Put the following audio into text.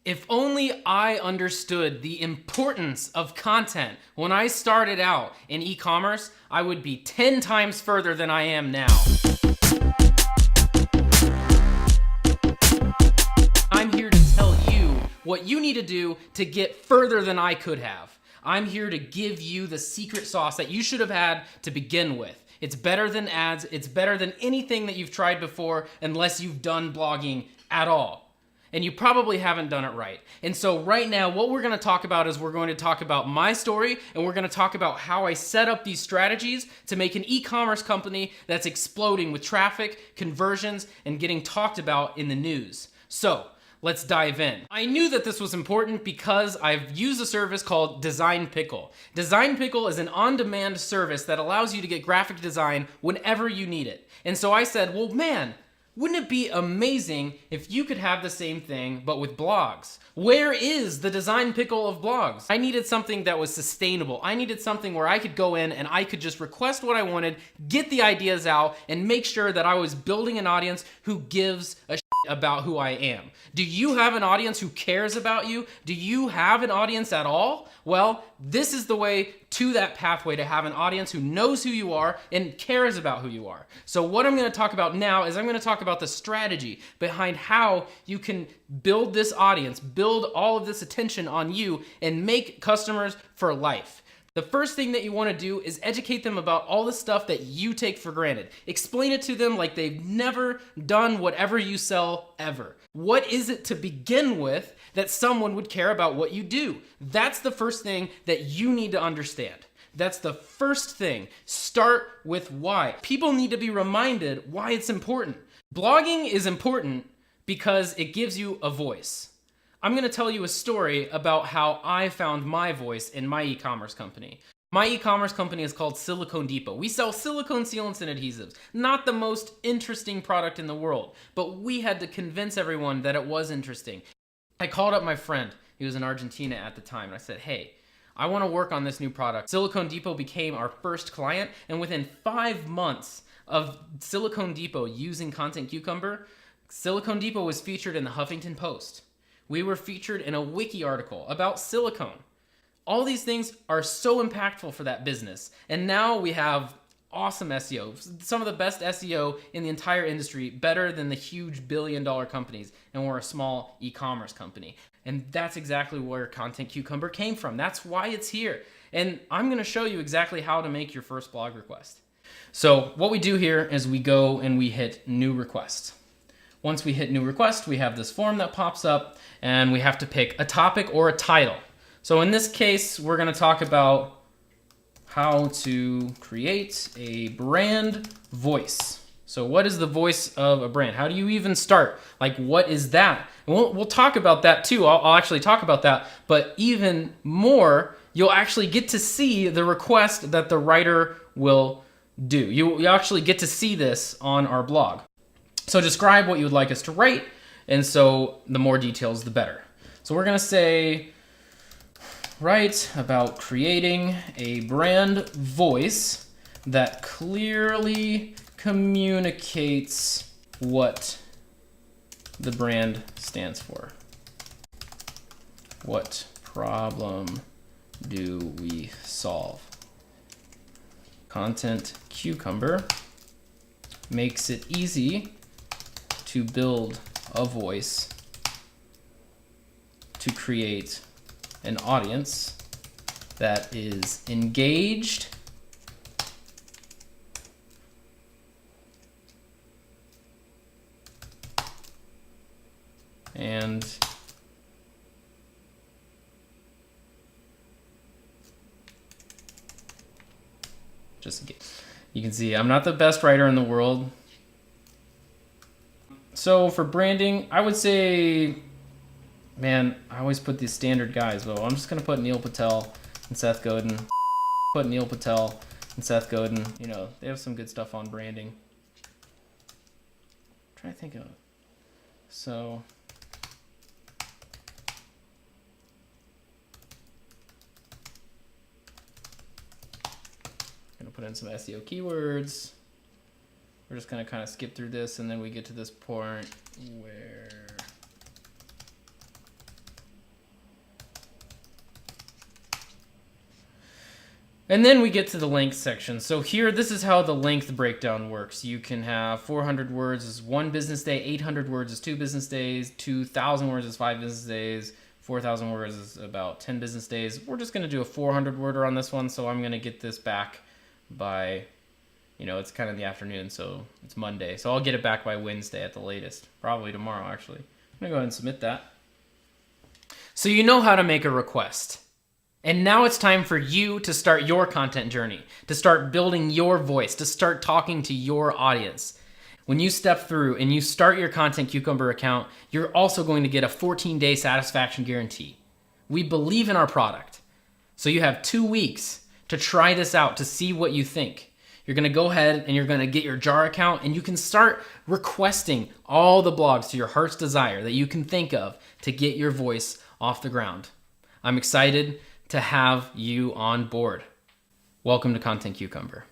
If only I understood the importance of content when I started out in e-commerce, I would be 10 times further than I am now. I'm here to tell you what you need to do to get further than I could have. I'm here to give you the secret sauce that you should have had to begin with. It's better than ads. It's better than anything that you've tried before, unless you've done blogging at all. And you probably haven't done it right. And so right now, what we're gonna talk about is we're going to talk about my story, and we're gonna talk about how I set up these strategies to make an e-commerce company that's exploding with traffic, conversions, and getting talked about in the news. So let's dive in. I knew that this was important because I've used a service called Design Pickle. Design Pickle is an on-demand service that allows you to get graphic design whenever you need it. And so I said, well, man, wouldn't it be amazing if you could have the same thing, but with blogs? Where is the Design Pickle of blogs? I needed something that was sustainable. I needed something where I could go in and I could just request what I wanted, get the ideas out, and make sure that I was building an audience who gives a shit about who I am. Do you have an audience who cares about you? Do you have an audience at all? Well, this is the way to that pathway to have an audience who knows who you are and cares about who you are. So what I'm going to talk about now is I'm going to talk about the strategy behind how you can build this audience, build all of this attention on you, and make customers for life. The first thing that you want to do is educate them about all the stuff that you take for granted. Explain it to them like they've never done whatever you sell ever. What is it to begin with that someone would care about what you do? That's the first thing that you need to understand. That's the first thing. Start with why. People need to be reminded why it's important. Blogging is important because it gives you a voice. I'm going to tell you a story about how I found my voice in my e-commerce company. My e-commerce company is called Silicone Depot. We sell silicone sealants and adhesives. Not the most interesting product in the world, but we had to convince everyone that it was interesting. I called up my friend. He was in Argentina at the time, and I said, hey, I want to work on this new product. Silicone Depot became our first client, and within 5 months of Silicone Depot using Content Cucumber, Silicone Depot was featured in the Huffington Post. We were featured in a wiki article about silicone. All these things are so impactful for that business. And now we have awesome SEO, some of the best SEO in the entire industry, better than the huge billion-dollar companies, and we're a small e-commerce company. And that's exactly where Content Cucumber came from. That's why it's here. And I'm gonna show you exactly how to make your first blog request. So what we do here is we go and we hit new request. Once we hit new request, we have this form that pops up, and we have to pick a topic or a title. So in this case, we're gonna talk about how to create a brand voice. So what is the voice of a brand? How do you even start? Like, what is that? And we'll talk about that too. I'll actually talk about that, but even more, you'll actually get to see the request that the writer will do. You actually get to see this on our blog. So describe what you would like us to write, and so the more details, the better. So we're gonna say, write about creating a brand voice that clearly communicates what the brand stands for. What problem do we solve? Content Cucumber makes it easy to build a voice to create an audience that is engaged and you can see I'm not the best writer in the world. So for branding, I would say, man, I always put these standard guys, but I'm just gonna put Neil Patel and Seth Godin. Put Neil Patel and Seth Godin. You know, they have some good stuff on branding. I'm trying to think of it. So I'm gonna put in some SEO keywords. We're just gonna kind of skip through this, and then we get to this point where And then we get to the length section. So here, this is how the length breakdown works. You can have 400 words is 1 business day, 800 words is 2 business days, 2,000 words is 5 business days, 4,000 words is about 10 business days. We're just gonna do a 400 worder on this one, so I'm gonna get this back by, it's kind of the afternoon, so it's Monday. So I'll get it back by Wednesday at the latest, probably tomorrow actually. I'm gonna go ahead and submit that. So you know how to make a request. And now it's time for you to start your content journey, to start building your voice, to start talking to your audience. When you step through and you start your Content Cucumber account, you're also going to get a 14-day satisfaction guarantee. We believe in our product. So you have 2 weeks to try this out, to see what you think. You're gonna go ahead and you're gonna get your jar account, and you can start requesting all the blogs to your heart's desire that you can think of to get your voice off the ground. I'm excited to have you on board. Welcome to Content Cucumber.